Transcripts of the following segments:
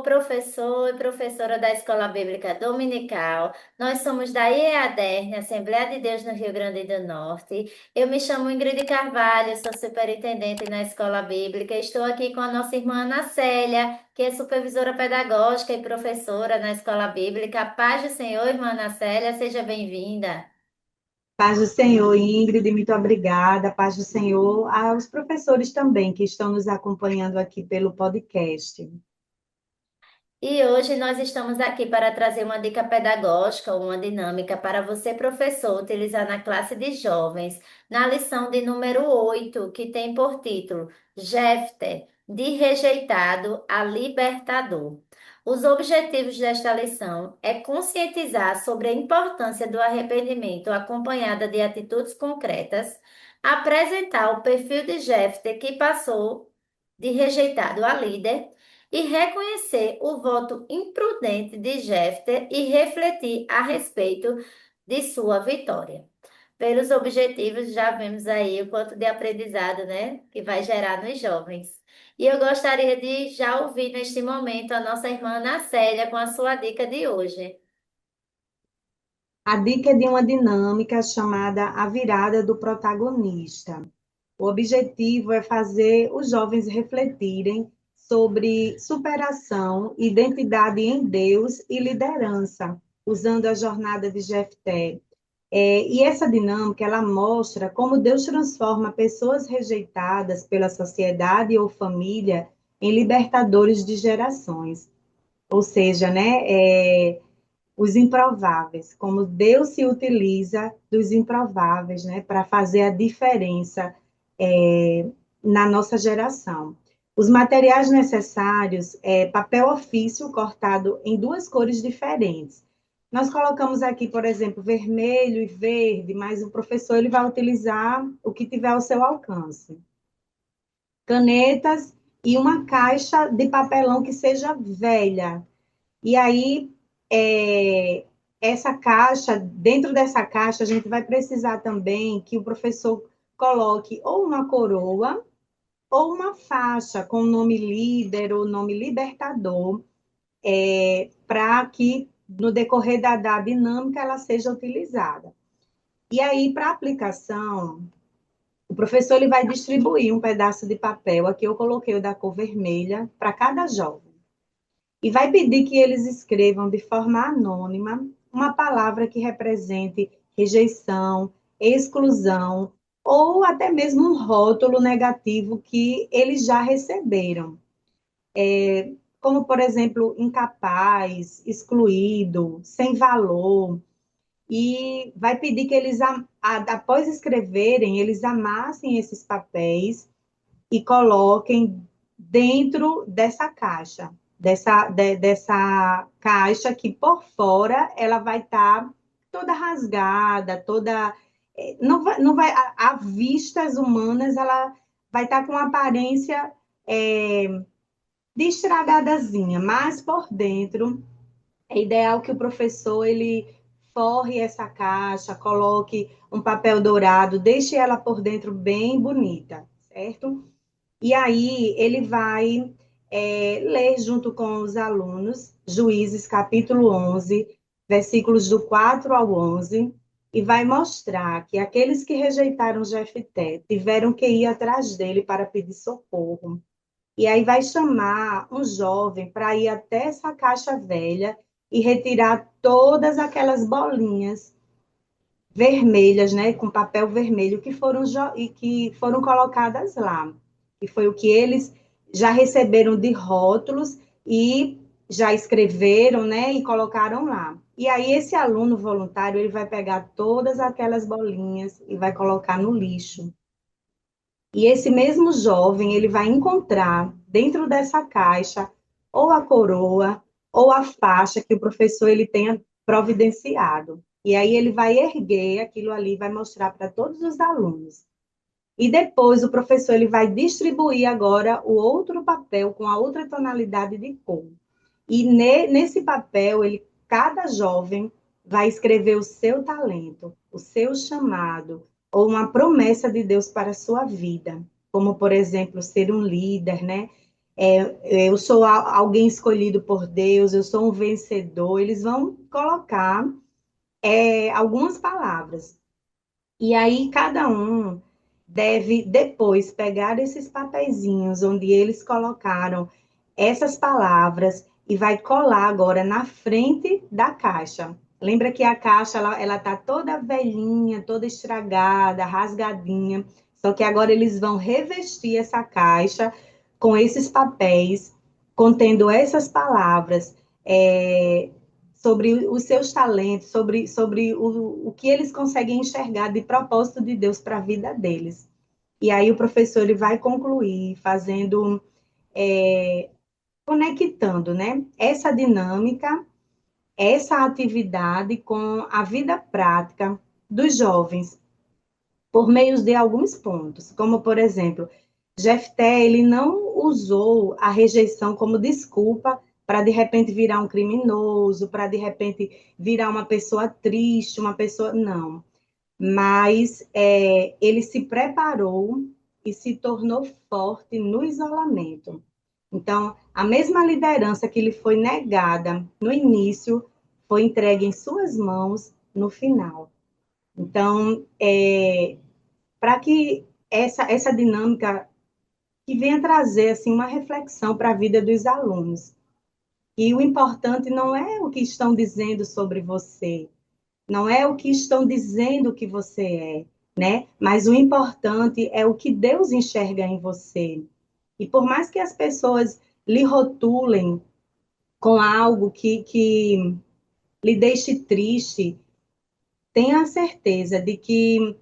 professor e professora da Escola Bíblica Dominical. Nós somos da IEADERN, Assembleia de Deus no Rio Grande do Norte. Eu me chamo Ingrid Carvalho, sou superintendente na Escola Bíblica. Estou aqui com a nossa irmã Ana Célia, que é supervisora pedagógica e professora na Escola Bíblica. Paz do Senhor, irmã Ana Célia, seja bem-vinda. Paz do Senhor, Ingrid, muito obrigada. Paz do Senhor aos professores também que estão nos acompanhando aqui pelo podcast. E hoje nós estamos aqui para trazer uma dica pedagógica, uma dinâmica para você, professor, utilizar na classe de jovens, na lição de número 8, que tem por título Jefté, de rejeitado a libertador. Os objetivos desta lição é conscientizar sobre a importância do arrependimento acompanhada de atitudes concretas, apresentar o perfil de Jefté que passou de rejeitado a líder e reconhecer o voto imprudente de Jefter e refletir a respeito de sua vitória. Pelos objetivos, já vemos aí o quanto de aprendizado, né, que vai gerar nos jovens. E eu gostaria de já ouvir neste momento a nossa irmã Ana Célia com a sua dica de hoje. A dica é de uma dinâmica chamada a virada do protagonista. O objetivo é fazer os jovens refletirem sobre superação, identidade em Deus e liderança, usando a jornada de Jefté. E essa dinâmica, ela mostra como Deus transforma pessoas rejeitadas pela sociedade ou família em libertadores de gerações. Ou seja, né, os improváveis, como Deus se utiliza dos improváveis, né, para fazer a diferença na nossa geração. Os materiais necessários é papel ofício cortado em duas cores diferentes. Nós colocamos aqui, por exemplo, vermelho e verde, mas o professor ele vai utilizar o que tiver ao seu alcance. Canetas e uma caixa de papelão que seja velha. E aí, essa caixa, dentro dessa caixa, a gente vai precisar também que o professor coloque ou uma coroa ou uma faixa com o nome líder ou nome libertador, para que no decorrer da dinâmica ela seja utilizada. E aí, para aplicação, o professor ele vai distribuir um pedaço de papel, aqui eu coloquei o da cor vermelha, para cada jovem. E vai pedir que eles escrevam de forma anônima uma palavra que represente rejeição, exclusão, ou até mesmo um rótulo negativo que eles já receberam, como, por exemplo, incapaz, excluído, sem valor. E vai pedir que eles, após escreverem, eles amassem esses papéis e coloquem dentro dessa caixa, dessa caixa que por fora ela vai estar toda rasgada, toda não vai a vistas humanas ela vai estar com aparência de estragadazinha, mas por dentro é ideal que o professor ele forre essa caixa, coloque um papel dourado, deixe ela por dentro bem bonita, certo? E aí ele vai ler junto com os alunos, Juízes capítulo 11, versículos do 4 ao 11, e vai mostrar que aqueles que rejeitaram Jefté tiveram que ir atrás dele para pedir socorro. E aí vai chamar um jovem para ir até essa caixa velha e retirar todas aquelas bolinhas vermelhas, né, com papel vermelho e que foram colocadas lá. E foi o que eles já receberam de rótulos e já escreveram, né, e colocaram lá. E aí esse aluno voluntário, ele vai pegar todas aquelas bolinhas e vai colocar no lixo. E esse mesmo jovem, ele vai encontrar dentro dessa caixa ou a coroa ou a faixa que o professor ele tenha providenciado. E aí ele vai erguer aquilo ali, vai mostrar para todos os alunos. E depois o professor ele vai distribuir agora o outro papel com a outra tonalidade de cor. E nesse papel, cada jovem vai escrever o seu talento, o seu chamado, ou uma promessa de Deus para a sua vida, como, por exemplo, ser um líder, né? eu sou alguém escolhido por Deus, eu sou um vencedor. Eles vão colocar algumas palavras. E aí cada um deve depois pegar esses papeizinhos onde eles colocaram essas palavras e vai colar agora na frente da caixa. Lembra que a caixa ela tá toda velhinha, toda estragada, rasgadinha. Só que agora eles vão revestir essa caixa com esses papéis contendo essas palavras. Sobre os seus talentos, sobre o que eles conseguem enxergar de propósito de Deus para a vida deles. E aí o professor ele vai concluir fazendo, conectando, né, essa dinâmica, essa atividade com a vida prática dos jovens, por meio de alguns pontos, como, por exemplo, Jefté, ele não usou a rejeição como desculpa para, de repente, virar um criminoso, para, de repente, virar uma pessoa triste, uma pessoa... Não. Mas ele se preparou e se tornou forte no isolamento. Então, a mesma liderança que lhe foi negada no início foi entregue em suas mãos no final. Então, para que essa dinâmica que venha trazer assim uma reflexão para a vida dos alunos. E o importante não é o que estão dizendo sobre você, não é o que estão dizendo que você é, né? Mas o importante é o que Deus enxerga em você. E por mais que as pessoas lhe rotulem com algo que lhe deixe triste, tenha a certeza de que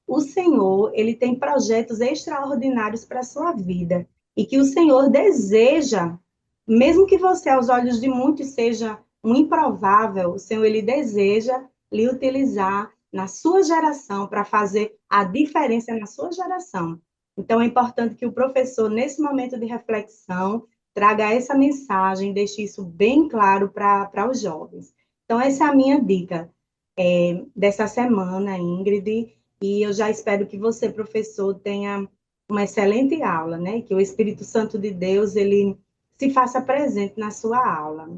o Senhor, ele tem projetos extraordinários para a sua vida e que o Senhor deseja, mesmo que você aos olhos de muitos seja um improvável, o Senhor ele deseja lhe utilizar na sua geração para fazer a diferença na sua geração. Então é importante que o professor nesse momento de reflexão traga essa mensagem, deixe isso bem claro para os jovens. Então essa é a minha dica dessa semana, Ingrid, e eu já espero que você, professor, tenha uma excelente aula, né? Que o Espírito Santo de Deus, ele se faça presente na sua aula.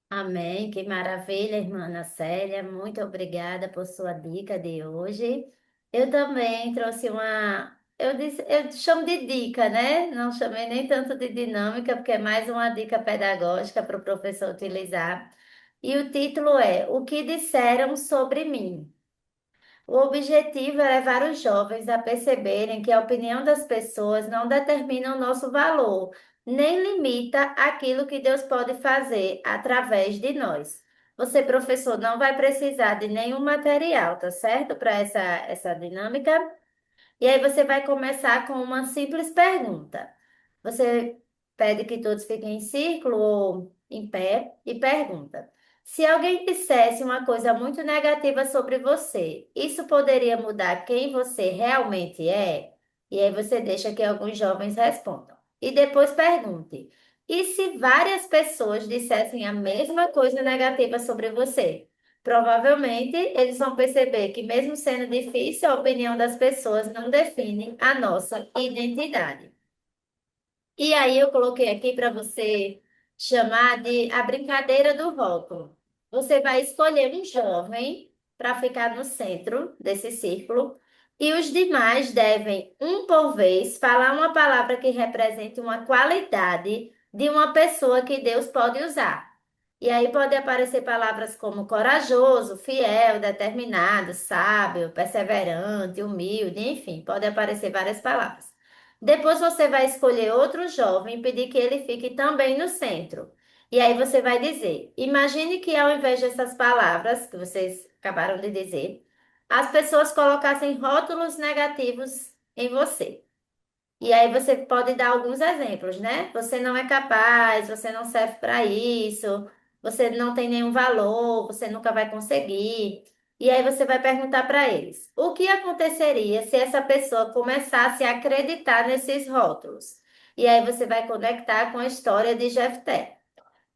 Amém, que maravilha, irmã Ana Célia. Muito obrigada por sua dica de hoje. Eu também trouxe eu chamo de dica, né? Não chamei nem tanto de dinâmica, porque é mais uma dica pedagógica para o professor utilizar. E o título é O que disseram sobre mim? O objetivo é levar os jovens a perceberem que a opinião das pessoas não determina o nosso valor, nem limita aquilo que Deus pode fazer através de nós. Você, professor, não vai precisar de nenhum material, tá certo? Para essa dinâmica. E aí você vai começar com uma simples pergunta. Você pede que todos fiquem em círculo ou em pé e pergunta: se alguém dissesse uma coisa muito negativa sobre você, isso poderia mudar quem você realmente é? E aí você deixa que alguns jovens respondam. E depois pergunte: e se várias pessoas dissessem a mesma coisa negativa sobre você? Provavelmente eles vão perceber que, mesmo sendo difícil, a opinião das pessoas não define a nossa identidade. E aí eu coloquei aqui para você chamar de a brincadeira do rótulo. Você vai escolher um jovem para ficar no centro desse círculo e os demais devem, um por vez, falar uma palavra que represente uma qualidade de uma pessoa que Deus pode usar. E aí pode aparecer palavras como corajoso, fiel, determinado, sábio, perseverante, humilde, enfim, pode aparecer várias palavras. Depois você vai escolher outro jovem e pedir que ele fique também no centro. E aí você vai dizer: imagine que ao invés dessas palavras que vocês acabaram de dizer, as pessoas colocassem rótulos negativos em você. E aí você pode dar alguns exemplos, né? Você não é capaz, você não serve para isso, você não tem nenhum valor, você nunca vai conseguir. E aí você vai perguntar para eles: o que aconteceria se essa pessoa começasse a acreditar nesses rótulos? E aí você vai conectar com a história de Jefté.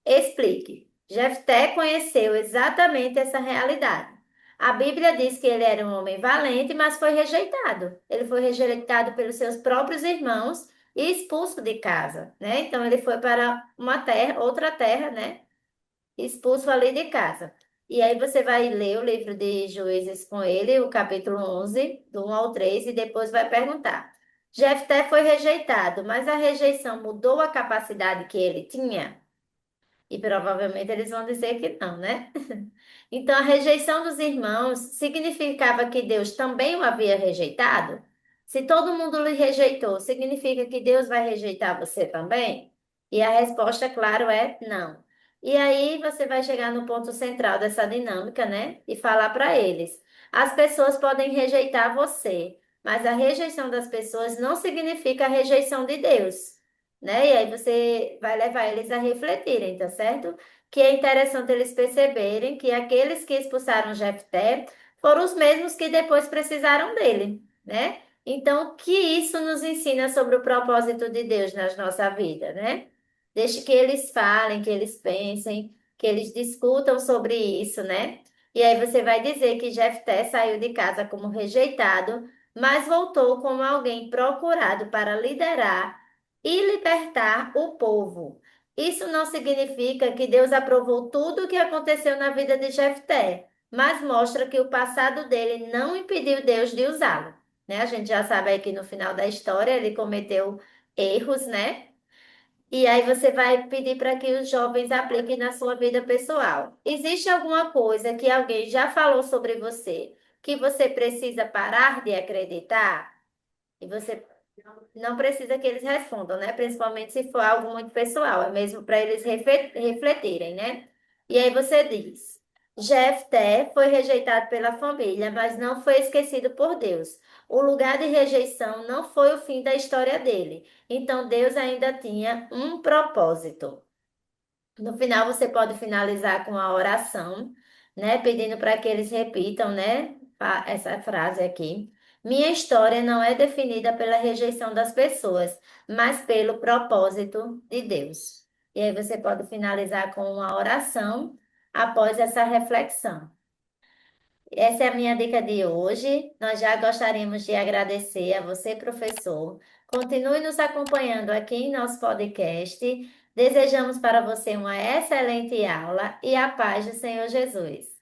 Explique. Jefté conheceu exatamente essa realidade. A Bíblia diz que ele era um homem valente, mas foi rejeitado. Ele foi rejeitado pelos seus próprios irmãos e expulso de casa, né? Então ele foi para uma terra, outra terra, né? Expulso ali de casa. E aí você vai ler o livro de Juízes com ele, o capítulo 11 do 1 ao 3, e depois vai perguntar. Jefté foi rejeitado, mas a rejeição mudou a capacidade que ele tinha? E provavelmente eles vão dizer que não, né? Então, a rejeição dos irmãos significava que Deus também o havia rejeitado? Se todo mundo lhe rejeitou, significa que Deus vai rejeitar você também? E a resposta, claro, é não. E aí você vai chegar no ponto central dessa dinâmica, né? E falar para eles: as pessoas podem rejeitar você, mas a rejeição das pessoas não significa a rejeição de Deus, né? E aí você vai levar eles a refletirem, tá certo? Que é interessante eles perceberem que aqueles que expulsaram Jefté foram os mesmos que depois precisaram dele, né? Então, que isso nos ensina sobre o propósito de Deus na nossa vida, né? Deixe que eles falem, que eles pensem, que eles discutam sobre isso, né? E aí você vai dizer que Jefté saiu de casa como rejeitado, mas voltou como alguém procurado para liderar e libertar o povo. Isso não significa que Deus aprovou tudo o que aconteceu na vida de Jefté, mas mostra que o passado dele não impediu Deus de usá-lo, né? A gente já sabe aí que no final da história ele cometeu erros, né? E aí você vai pedir para que os jovens apliquem na sua vida pessoal. Existe alguma coisa que alguém já falou sobre você que você precisa parar de acreditar? E você não precisa que eles respondam, né? Principalmente se for algo muito pessoal, é mesmo para eles refletirem, né? E aí você diz: Jefté foi rejeitado pela família, mas não foi esquecido por Deus. O lugar de rejeição não foi o fim da história dele. Então Deus ainda tinha um propósito. No final, você pode finalizar com a oração, né? Pedindo para que eles repitam, né? Essa frase aqui. Minha história não é definida pela rejeição das pessoas, mas pelo propósito de Deus. E aí você pode finalizar com uma oração após essa reflexão. Essa é a minha dica de hoje. Nós já gostaríamos de agradecer a você, professor. Continue nos acompanhando aqui em nosso podcast. Desejamos para você uma excelente aula e a paz do Senhor Jesus.